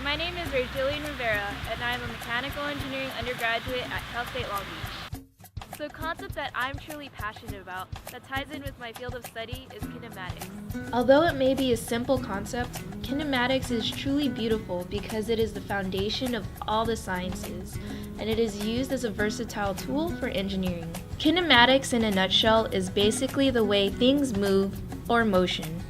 my name is Rachelian Rivera, and I'm a mechanical engineering undergraduate at Cal State Long Beach. So a concept that I'm truly passionate about that ties in with my field of study is kinematics. Although it may be a simple concept, kinematics is truly beautiful because it is the foundation of all the sciences, and it is used as a versatile tool for engineering. Kinematics in a nutshell is basically the way things move or motion.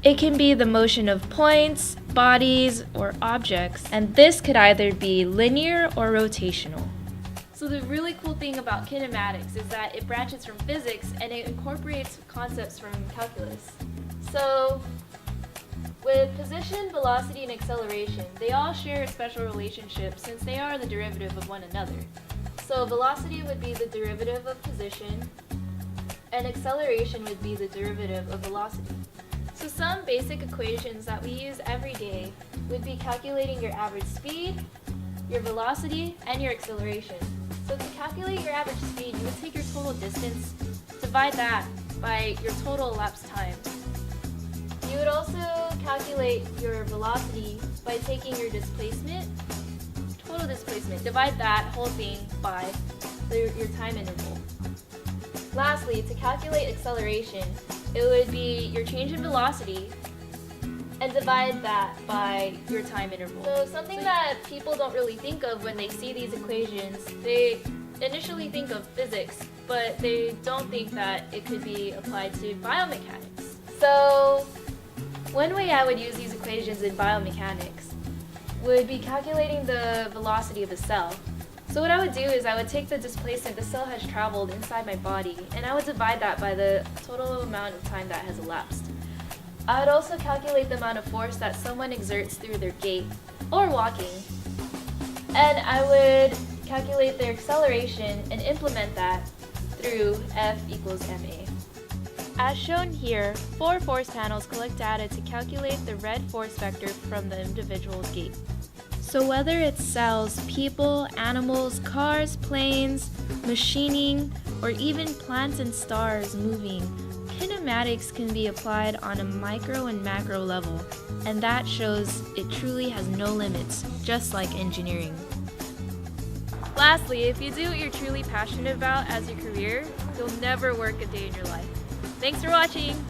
It can be the motion of points, bodies, or objects, and this could either be linear or rotational. So the really cool thing about kinematics is that it branches from physics and it incorporates concepts from calculus. So with position, velocity, and acceleration, they all share a special relationship since they are the derivative of one another. So velocity would be the derivative of position, and acceleration would be the derivative of velocity. So some basic equations that we use every day would be calculating your average speed, your velocity, and your acceleration. So to calculate your average speed, you would take your total distance, divide that by your total elapsed time. You would also calculate your velocity by taking your displacement, total displacement, divide that whole thing by your time interval. Lastly, to calculate acceleration, it would be your change in velocity and divide that by your time interval. So something that people don't really think of when they see these equations, they initially think of physics, but they don't think that it could be applied to biomechanics. So one way I would use these equations in biomechanics would be calculating the velocity of a cell. So what I would do is I would take the displacement the cell has traveled inside my body, and I would divide that by the total amount of time that has elapsed. I would also calculate the amount of force that someone exerts through their gait or walking, and I would calculate their acceleration and implement that through F equals ma. As shown here, 4 force panels collect data to calculate the red force vector from the individual's gait. So whether it's cells, people, animals, cars, planes, machining, or even plants and stars moving, kinematics can be applied on a micro and macro level, and that shows it truly has no limits, just like engineering. Lastly, if you do what you're truly passionate about as your career, you'll never work a day in your life. Thanks for watching!